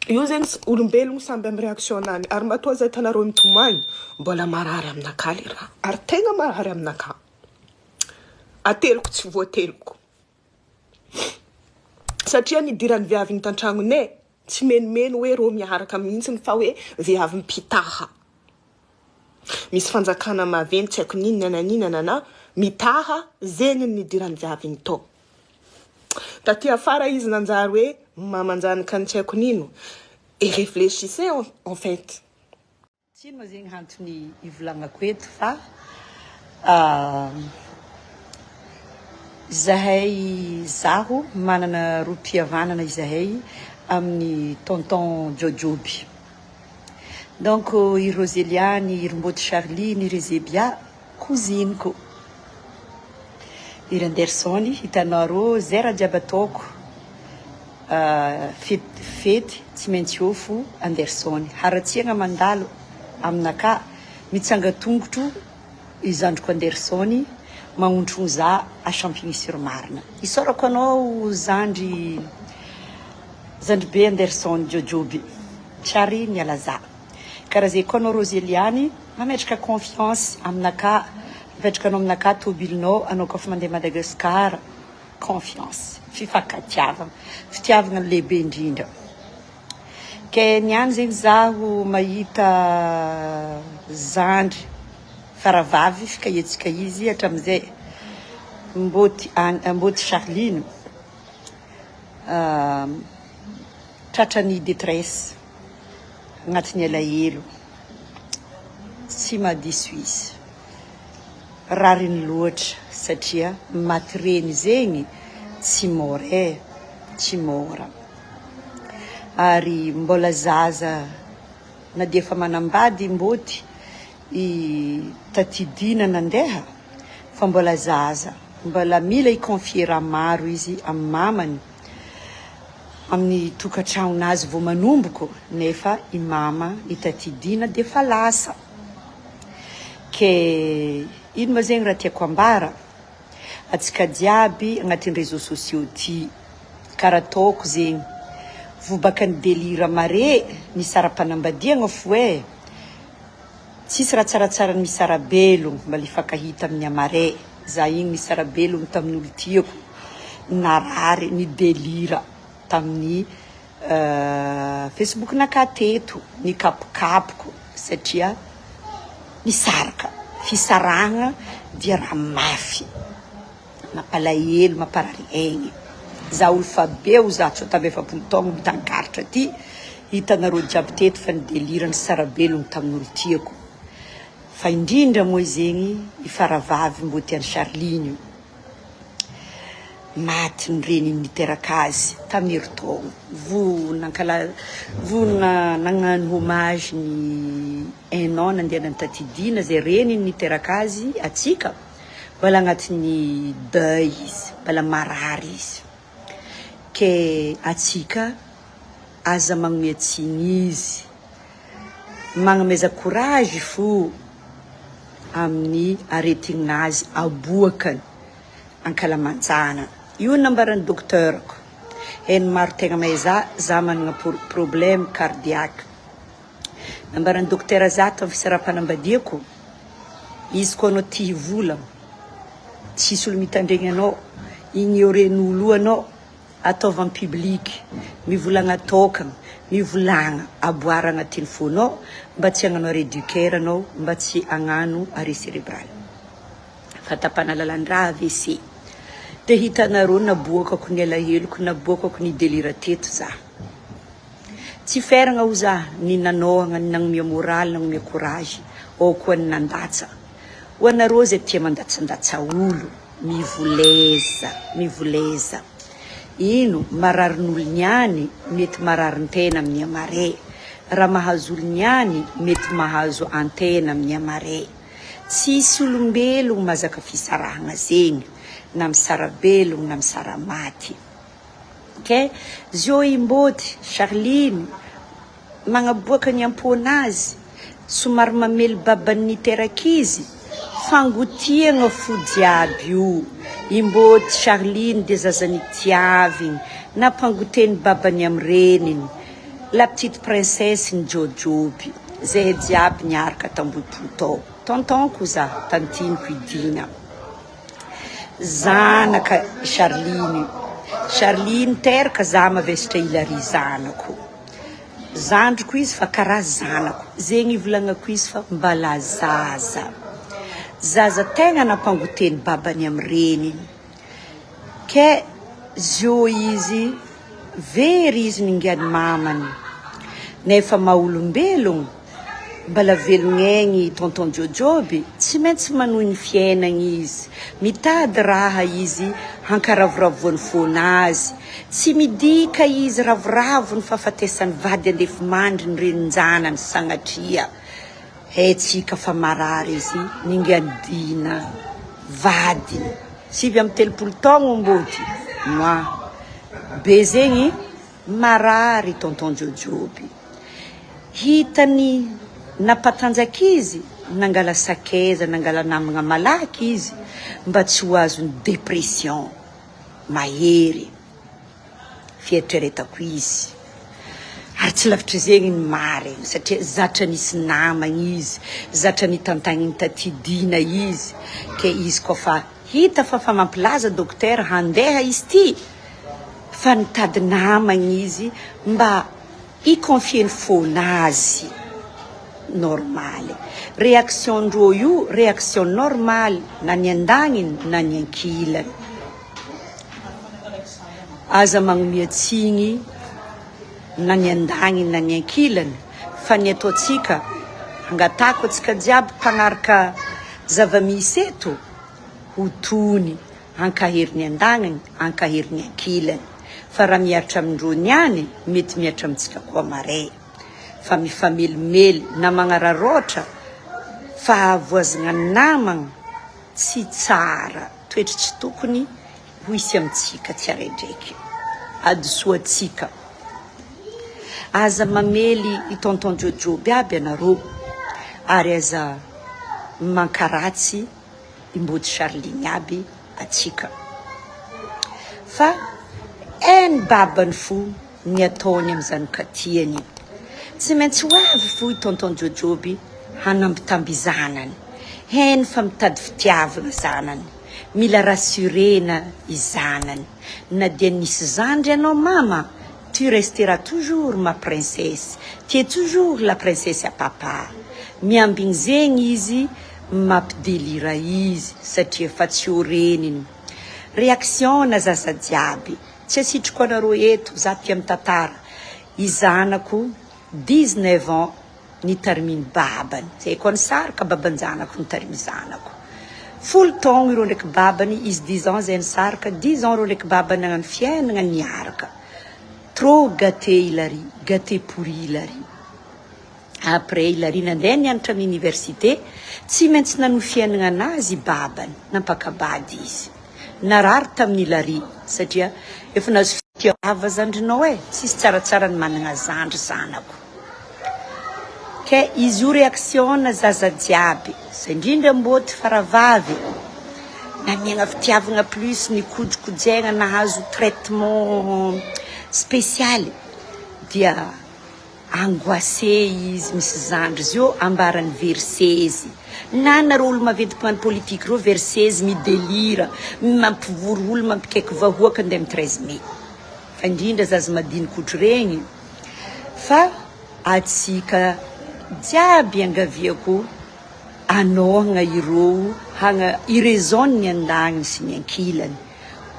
io zegny olombelogno samby amin'ny réaction-nany ary matoa zay tanareo mitomany mbola marary aminaka le raha ary tegna marary aminaka ateloko tsy voateloko satria nidiran'ny viaviny tan-tragnonay tsy menimeno hoe rô miaraka mihitsiny fa hoe viavy mipitaha misy fanjakana maventy tsy haiko ninana mitaha zegny nidiran'ny viaviny to taty afara izy nanjary hoe mamanjanaka ny tsy haiko nino et réfléchissez en fait tsy mo zegny antony ivolagnako eto fa zahay zaho manana roam-pihavanana izahay amin'ny tonton Jojoby. Donc i Roseliane, i Rombody Charline, i Rezebia, cousineko. I Andersoni, hitanareo zay raha jiaby ataoko fety tsy maintsy ofo Andersoni. Haratsiagna mandalo aminaka mitsanga tongotro izandriko Andersoni magnontrogno za a Champigny-sur-Marne. Isorako anao zandry be Anderson Jojoby tsary niala za karaha zay koa anao Roseliane mametraka confiance aminaka mipetraka anao aminaka tobilinao anao koa fa mandeha Madagascar confiance fifankatiavana fitiavana lehibe indrindra ke niany zegny zaho mahita zandry faravavy fikahetsika izy hatramizay mboty Charline tratrany détresse agnatin'ny alahelo tsy mahadiso izy rariny loatra satria maty reny zegny tsy mora ary mbola zaza na dia efa manambady mboty i tatidina nandeha fa mbola zaza mbola mila iconfiera maro izy amin'ny mamany amin'ny tokantragnonazy vao manomboko nefa i mama itatidina de fa lasa ke ino ma zegny raha tiako ambara atsika jiaby agnatin'ny réseaux sociaux ty karaha ataoko zegny vobaka ny délire mare ny sara-panambadiagna fo e tsisy raha tsaratsara ny misarabelogno mba lifankahita amin'ny amare za igny misarabelogno tamin'olo tiako narary ny délire tamin'ny Facebook nakateto ny kapokapoko satria misaraka fisaragna dia raha mafy mampalahelo mamparary aigny za olo fa beo za tsy tabe efapolo taogno mitankaritra ty hitanareo jiaby teto fa ny délire ny sarabelogno tamin'olo tiako fa indrindra moa zegny ifaravavy mboty any Charline maty ny reniny niteraka azy tamin'ny herintaogno vo nagnano hommage ny un an nandeha nantatidina zay reniny niteraka azy atsika mbola agnatin'ny deuil izy mbola marary izy ke atsika aza magnome tsiny izy magnameza courage fo amin'ny aretignazy aboakany ankalamanjana io nambaran'ny dokteurako en maro tegna mahay za manana problème cardiaque nambaran'ny dokteura za tamin'ny fisarahampanambadiako izy koa anao tia volagna tsisy olo mitandregny anao ignoren'olo anao ataova amin'ny public mivolagna tokana mivolagna aboara agnatin'ny fonao mba tsy hagnano réducaire anao mba tsy hagnano arrêt cérébral fatapana lalan-draha AVC de hitanareo naboakako ny alaheloko naboakako ny délire teto za tsy feragna ho za ny nanohagna ny nagnomia moraly nagnomia courage ao koa ny nandatsa ho anareo zay tia mandatsandatsa olo mivoleza ino mararin'olo niany mety marariny tena amin'ny amare raha mahazo olo niany mety mahazo antena amin'ny amare tsisy olombelogno mazaka fisarahagna zegny na misarabelogno na misaramaty ke zio imboty Charline magnaboaka ny amponazy somary mamely babany niteraka izy fangotiagna fo jiaby io imboty Charline de zazany tiaviny nampangoteny babany amin'ny reniny La petite princesse ny Jojoby, zay jiaby niaraka tamboipolo tao. Tontonko za, tantiniko idigna. Zanaka Charline. Charline teraka za mavesitra Hilary zanako. Zandriko izy fa karaha zanako. Zegny ivolagnako izy fa mbala zaza. Zaza tegna nampangoteny babany amin'ny reniny. Ke zio izy, very izy ningiany mamany. Nefa maha-olombelogno, mbala velogna tonton Jojoby, tsy maintsy manohy ny fiainana izy. Mitady raha izy, hankaravoravony fonazy. Tsy midika izy ravoravony fahafatesany vady andefa mandry ny renin-janany sagnatria. Tsika fa marary izy, ningiany dina, vadiny. 7 taogno mbody. Moa, be zegny, marary tonton Jojoby. Hitany napatanjaka izy, nangala sakeza, nangala namagna malaky izy, mba tsy ho azony depression, mahery. Fieritreretako izy. Ary tsy lavitra zegny ny mariny, satria zatra nisy namagna izy, zatra nitantagny tatidina izy, ke izy kofa hita fa mampilaza dokotera handeha izy ty, fa nitady namagna izy mba iconfieny fonazy. Normale. Réaction ndrô io, réaction normale, na ny andagniny, na ny ankilany. Aza magnomiatsigny, na ny andagniny, na ny ankilany, fa ny ataotsika, hangatako atsika jiaby mpagnaraka zava-misy eto, ho tony, hankahery ny andagniny, hankahery ny ankilany. Fa raha miaritra amindrô niany, mety miaritra amintsika koa maray. Fa mifamelimely na magnararotra fa voazagna namagna tsy tsara, toetra tsy tokony ho isy amintsika tsiraidraiky. Adosoatsika. Aza mamely i tonton Jojoby aby anarô, ary aza mankaratsy i mbody Charline aby atsika. Fa ny babany fo ny ataony amin'ny zanakatiany. Tsy maintsy ho avy fo i tonton Jojoby hanambitamby zanany. Heny fa mitady fitiavana zanany. Mila rassurena i zanany. Na dia nisy zandry anao mama, tu resteras toujours ma princesse. Tu es toujours la princesse à papa. Miambigny zegny izy, mampidelira izy, satria fa tsy ho reniny. Réaction na zaza jiaby. Tsy asitriko anarô eto, za tia mitantara. I zanako 19 ans nitarimy babany. Zay koa ny saraka baban-janako nitarimy zanako. 10 taogno irô ndraiky babany, izy 10 ans zay ny saraka, 10 ans irô ndraiky babany nagnano fiainana niaraka. Trop gâté Hilary, gâté pourri Hilary. Après Hilary nandeha nianatra amin'ny université, tsy maintsy nanohy fiainana anazy babany, nampakabady izy. Narary tamin'ny Hilary, satria efa nazo fitiava zandrinao tsisy tsaratsara ny manana zandry zanako. Ke izy io réaction na zaza jiaby, sa indrindra mboty faravavy, na miagna fitiavagna plus ny kodikojegna nahazo traitement spécial, dia angoissé izy misy zandry zio ambarany versezy. Na nareo olo maventy mpano politique reo versezy midelira, mampivory olo mampikaiky vahoaka andeha amin'ny 13 mai. Fa indrindra zaza madinikodro regny, fa atsika jiaby angaviako anohagna ireo i raison ny andagniny sy ny ankilany.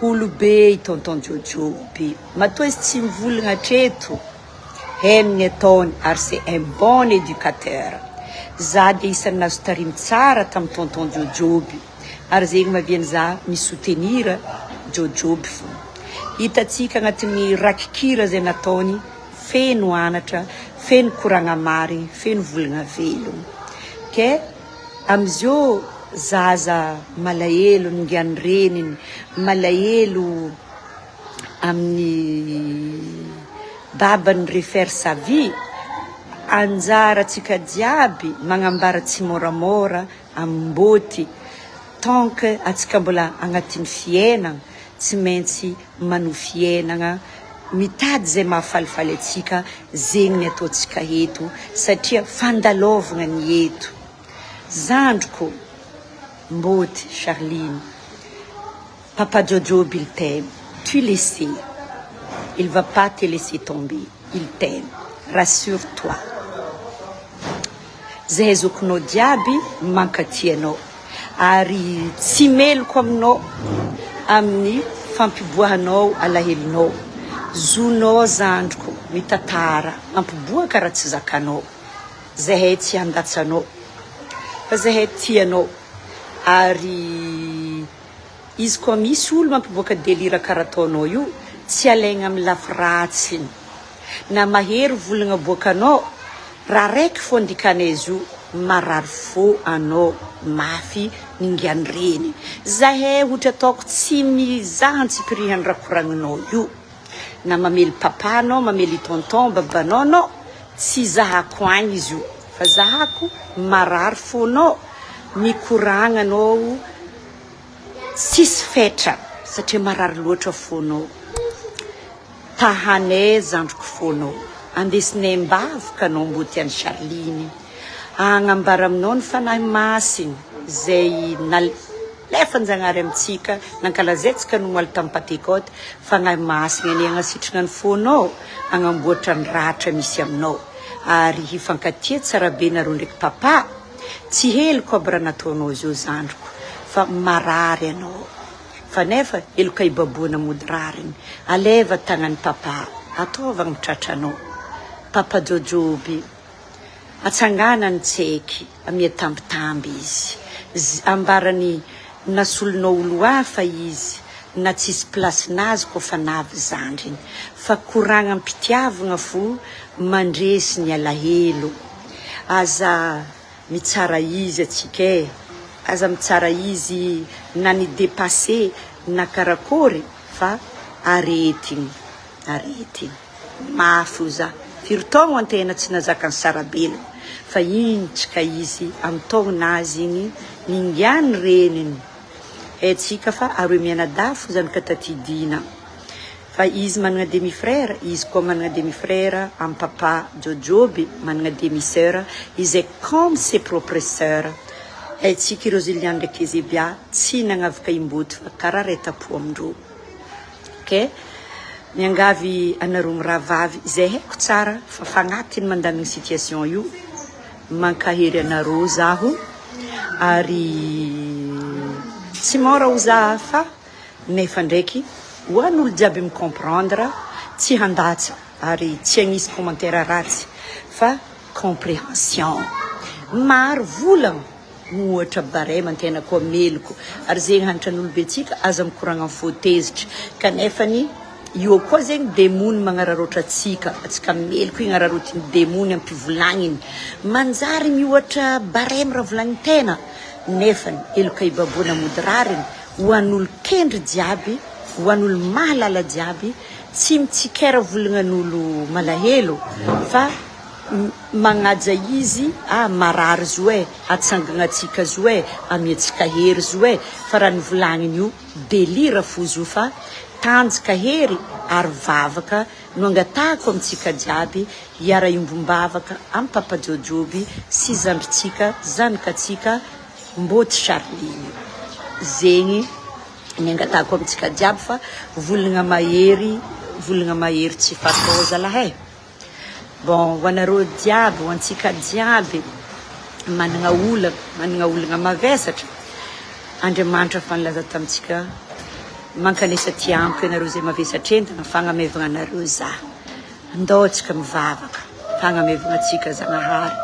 Olo be i tonton Jojoby, matoa izy tsy mivolagna hatreto, hainy ny ataony, ary c'est un bon éducateur. Za dia isany nazo tarimy tsara tamin'ny tonton Jojoby, ary zegny mahaviany za misoutenir Jojoby fo. Hitatsika agnatin'ny rakikira zay nataony, feno anatra, feno koragna marigny, feno volagna velogno. Ke amizio zaza malahelo ningiany reniny, malahelo amin'ny babany refaire sa vie, anjara tsika jiaby magnambara tsy moramora amboty, tant que atsika mbola agnatin'ny fiainana, tsy maintsy manohy fiainana mitady zay mahafalifaly atsika zegny ny ataontsika eto satria fandalovagna ny eto. Zandriko Mboty Charline, Papa Jojoby il t'aime, tu le sais, il va pas te laisser tomber, il t'aime, rassure-toi. Zahay zokinao jiaby mankatia anao ary tsy meloko aminao amin'ny fampiboahanao alahelinao. Zonao zandriko mitantara mampiboaka raha tsy zakanao. Zahay tsy handatsanao fa zahay tianao. Ary izy koa misy olo mampiboaka délire karaha ataonao io tsy alaigna amin'ny lafy ratsiny. Na mahery volagna boakanao raha raiky fô ndikanay izy io marary fô anao mafy ningiany reny. Zahay ohatra ataoko tsy mizaha antsipirihany raha koragninao io. Na mamely papanao, mamely tonton, babanao anao tsy zahako agny izy io fa zahako marary fônao mikoragna anao sisy fetra satria marary loatra fônao. Tahanay zandriko fônao andesinay mbavaka anao Mboty any Charline agnambara aminao ny fanahy masiny zay nalefanjanahary amitsika nankalazaitsika nomaly tamin'ny Pentecote. Fanahy masiny any agnasitrana ny fônao agnamboatra ny ratra misy aminao ary hifankatia tsara be nareo ndraiky papa. Tsy heliko aby raha nataonao zio zandriko fa marary anao fa nefa heloka ibaboana mody rariny aleva tagnany papa ataovagna mitratra anao. Papa Jojoby atsangana ny tsaiky amia tambitamby izy ambarany nasolonao olo hafa izy na tsisy plasinazy koa fa navy zandriny fa koragna ampitiavagna fo mandresy ny alahelo. Aza mitsara izy atsika aza mitsara izy na ni dépassé na karakory fa aretigny mafy o za firitaogno antena tsy nazaka ny sarabelo fa intsika izy amin'ny taognazy igny ningiany reniny aitsika fa aroe mianadafo zany ka tatidina fa izy managna demi frère izy koa managna demi frère amin'ny papa Jojoby managna demi sœur izy comme ses propres sœurs. Aitsika ireo Ziliane ndraiky Ezebia tsy nagnavaka Imboty fa karaha retapo amindreo. Okay? Miangavy anareo miravavy zay haiko tsara fa fagnatiny mandaniny situation io mankahery anareo zaho ary tsy mora ho za fa nefa ndraiky ho an'olo jiaby micomprendre tsy handatsa ary tsy agnisy commentaire ratsy fa compréhension. Maro volagna ohatra barema antena koa meloko ary zegny hanitran'olo be tsika aza mikoragna amin'ny fotezitra kanefany io koa zegny demony magnararotra atsika meloko igny ararotiny demony ampivolagniny manjary miohatra barema raha volagny tena nefany eloka ibaboana mody rariny ho an'olo kendry jiaby ho an'olo mahalala jiaby tsy mitsikera volagnan'olo malahelo fa magnaja izy marary zo atsangagna atsika zo amiatsika hery zo fa raha nivolagniny io délire fo zo fa tanjaka hery ary vavaka no angatahako amitsika jiaby hiara imbombavaka amin'ny papa Jojoby sy zandritsika zanakatsika Mboty Charline zegny ny angatahako amitsika jiaby fa volagna mahery tsy fatao zalahy. Bon, wanareo jiaby wantsika jiaby managna olagna mavesatra Andriamanitra fanlaza tamitsika mankanesa tiampy anareo zay mavesatra entana fagnamevagna anareo za andaotsika mivavaka fagnamevagna atsika Zagnahary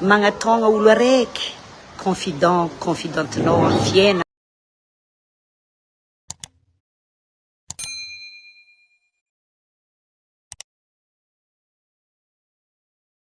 magnatogna olo araiky confidentenao amin'ny fiaina